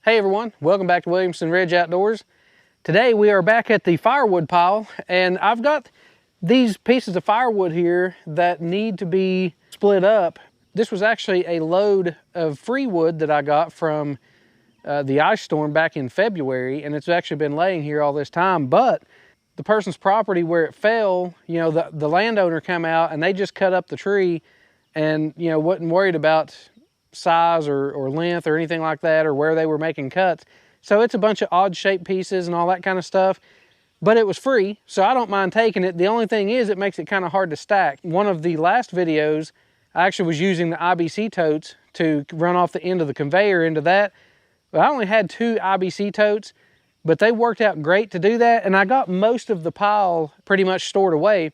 Hey everyone, welcome back to Williamson Ridge Outdoors. Today we are back at the firewood pile, and I've got these pieces of firewood here that need to be split up. This was actually a load of free wood that I got from the ice storm back in February, and it's actually been laying here all this time, but the person's property where it fell, you know, the landowner came out and they just cut up the tree and, you know, wasn't worried about size or length or anything like that, or where they were making cuts. So it's a bunch of odd shaped pieces and all that kind of stuff, but it was free, so I don't mind taking it. The only thing is it makes it kind of hard to stack. One of the last videos, I actually was using the IBC totes to run off the end of the conveyor into that. But I only had 2 IBC totes, but they worked out great to do that, and I got most of the pile pretty much stored away.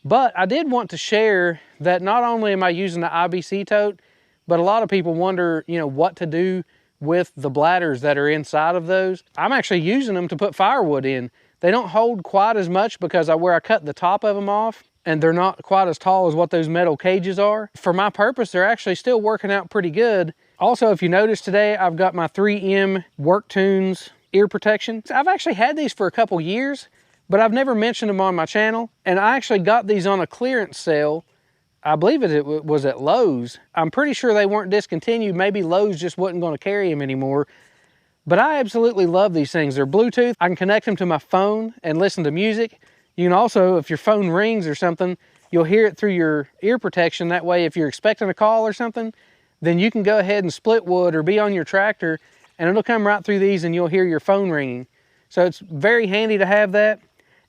But I did want to share that not only am I using the IBC tote, but a lot of people wonder, you know, what to do with the bladders that are inside of those. I'm actually using them to put firewood in. They don't hold quite as much because where I cut the top of them off, and they're not quite as tall as what those metal cages are. For my purpose, they're actually still working out pretty good. Also, if you notice today, I've got my 3M Work Tunes ear protection. I've actually had these for a couple years, but I've never mentioned them on my channel. And I actually got these on a clearance sale. I believe it was at Lowe's. I'm pretty sure they weren't discontinued. Maybe Lowe's just wasn't going to carry them anymore. But I absolutely love these things. They're Bluetooth. I can connect them to my phone and listen to music. You can also, if your phone rings or something, you'll hear it through your ear protection. That way, if you're expecting a call or something, then you can go ahead and split wood or be on your tractor, and it'll come right through these and you'll hear your phone ringing. So it's very handy to have that.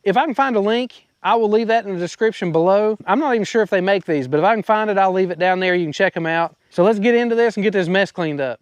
If I can find a link, I will leave that in the description below. I'm not even sure if they make these, but if I can find it, I'll leave it down there. You can check them out. So let's get into this and get this mess cleaned up.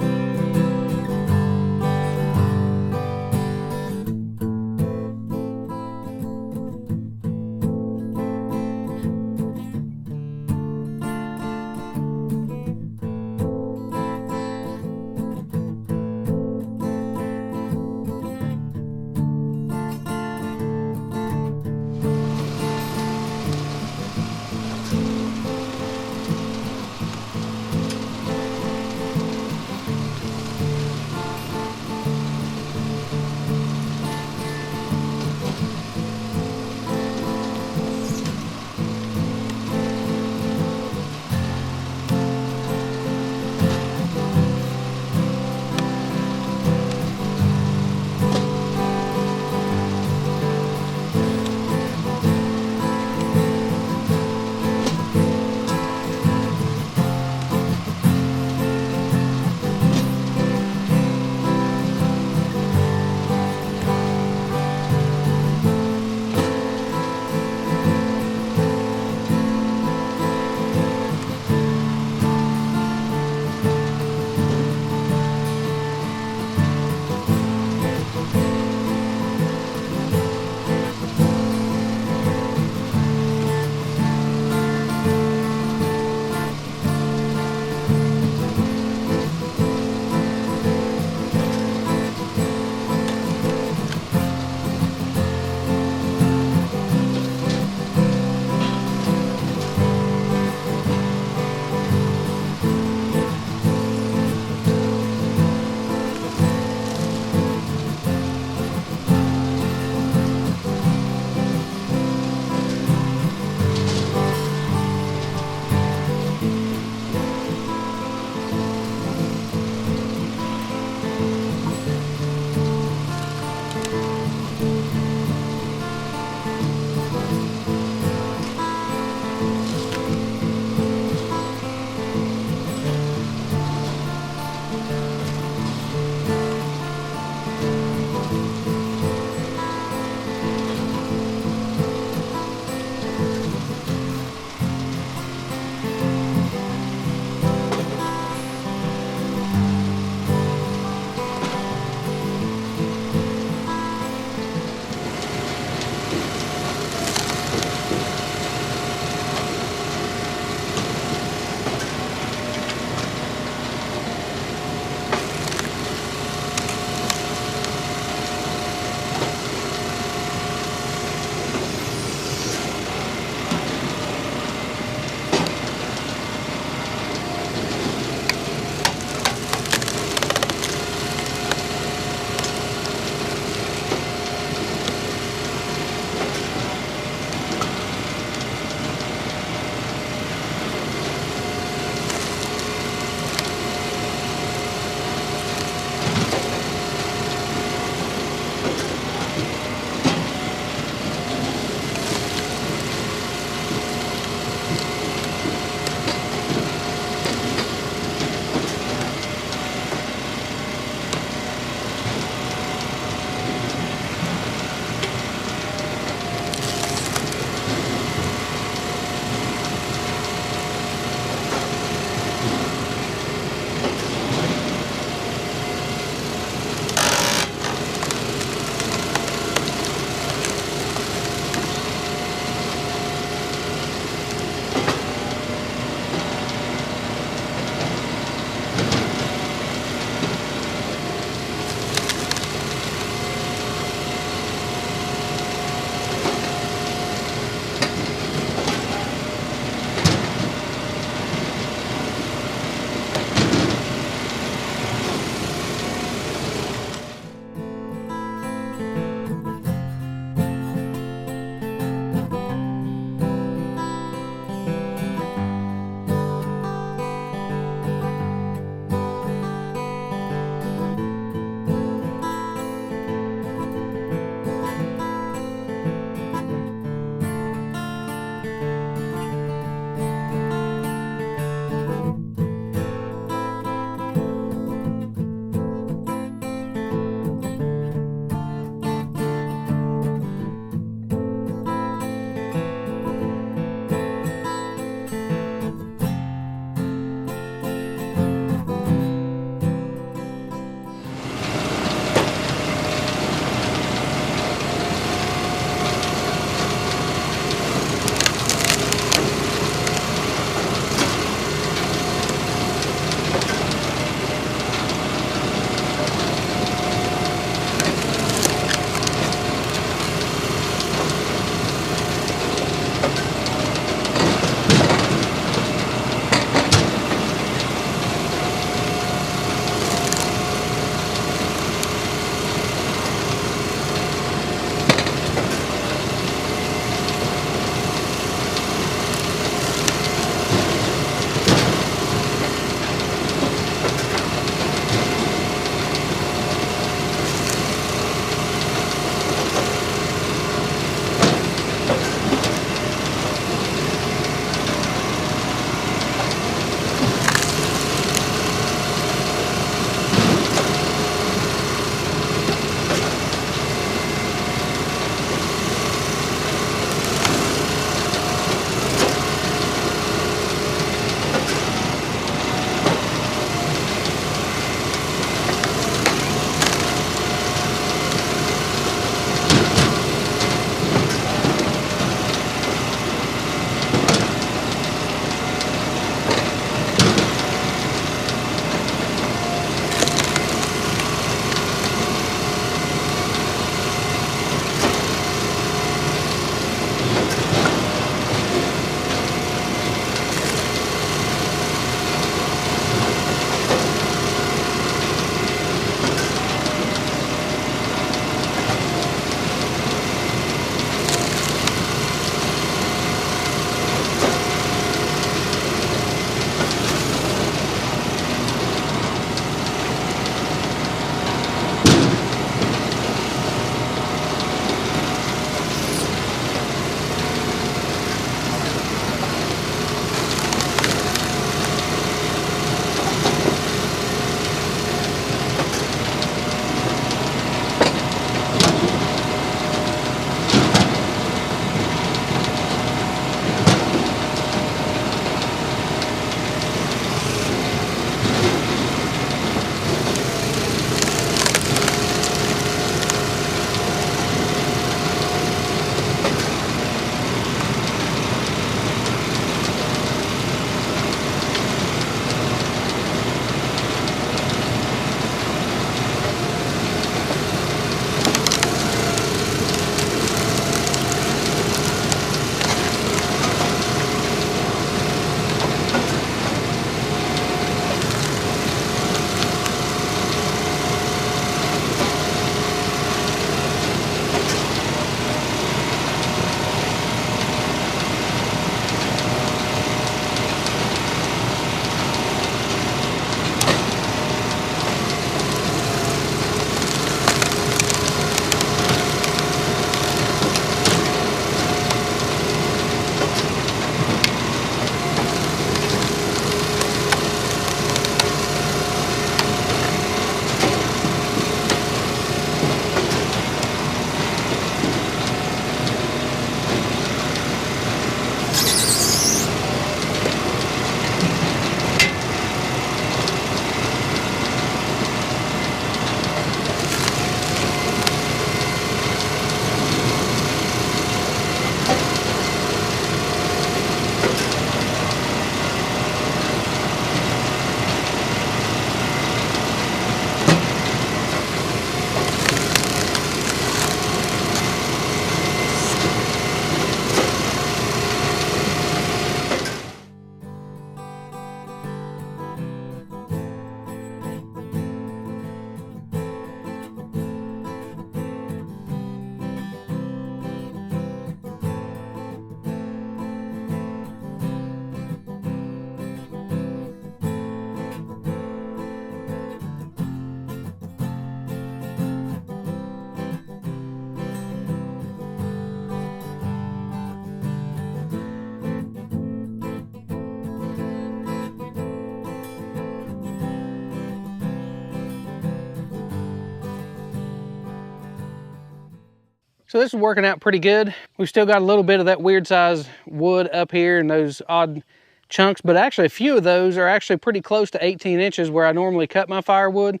So this is working out pretty good. We've still got a little bit of that weird size wood up here and those odd chunks, but actually a few of those are actually pretty close to 18 inches where I normally cut my firewood.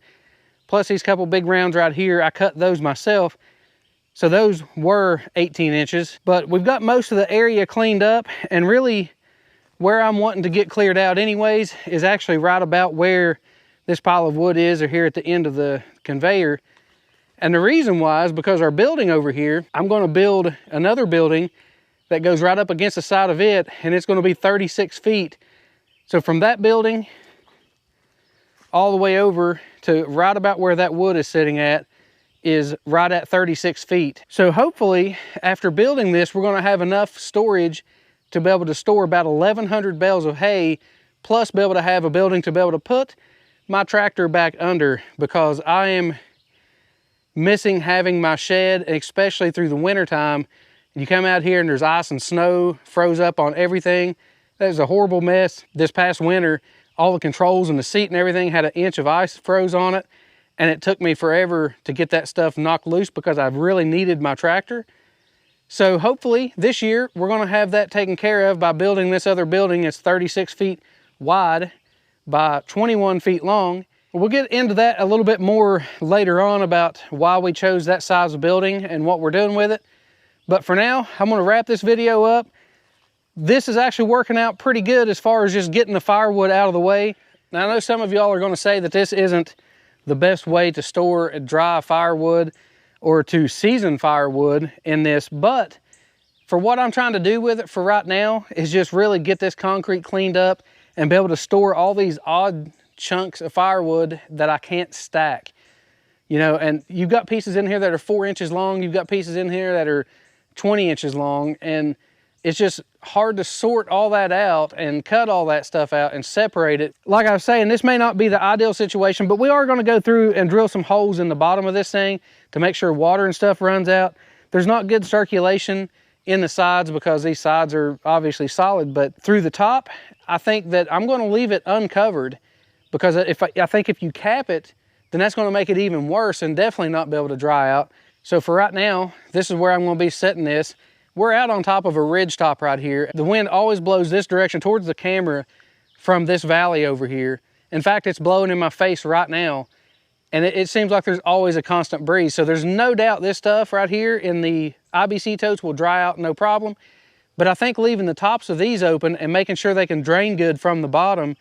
Plus these couple big rounds right here, I cut those myself. So those were 18 inches, but we've got most of the area cleaned up, and really where I'm wanting to get cleared out anyways is actually right about where this pile of wood is, or here at the end of the conveyor. And the reason why is because our building over here, I'm going to build another building that goes right up against the side of it, and it's going to be 36 feet. So from that building all the way over to right about where that wood is sitting at is right at 36 feet. So hopefully after building this, we're going to have enough storage to be able to store about 1,100 bales of hay, plus be able to have a building to be able to put my tractor back under, because I am missing having my shed, especially through the winter time. You come out here and there's ice and snow froze up on everything. That was a horrible mess. This past winter, all the controls and the seat and everything had an inch of ice froze on it, and it took me forever to get that stuff knocked loose because I've really needed my tractor. So hopefully this year we're going to have that taken care of by building this other building. It's 36 feet wide by 21 feet long. We'll get into that a little bit more later on about why we chose that size of building and what we're doing with it. But for now, I'm going to wrap this video up. This is actually working out pretty good as far as just getting the firewood out of the way. Now, I know some of y'all are going to say that this isn't the best way to store dry firewood or to season firewood in this, but for what I'm trying to do with it for right now is just really get this concrete cleaned up and be able to store all these odd chunks of firewood that I can't stack. You know, and you've got pieces in here that are 4 inches long, you've got pieces in here that are 20 inches long, and it's just hard to sort all that out and cut all that stuff out and separate it. Like I was saying, this may not be the ideal situation, but we are going to go through and drill some holes in the bottom of this thing to make sure water and stuff runs out. There's not good circulation in the sides because these sides are obviously solid, but through the top, I think that I'm going to leave it uncovered, because I think if you cap it, then that's going to make it even worse and definitely not be able to dry out. So for right now, this is where I'm going to be setting this. We're out on top of a ridge top right here. The wind always blows this direction towards the camera from this valley over here. In fact, it's blowing in my face right now, and it seems like there's always a constant breeze. So there's no doubt this stuff right here in the IBC totes will dry out no problem. But I think leaving the tops of these open and making sure they can drain good from the bottom,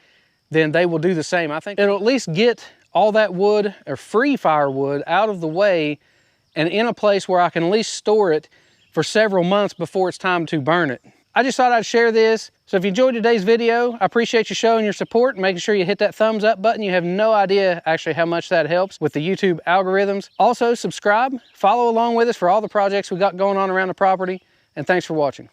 then they will do the same. I think it'll at least get all that wood or free firewood out of the way and in a place where I can at least store it for several months before it's time to burn it. I just thought I'd share this. So if you enjoyed today's video, I appreciate you showing your support and making sure you hit that thumbs up button. You have no idea actually how much that helps with the YouTube algorithms. Also subscribe, follow along with us for all the projects we got going on around the property, and thanks for watching.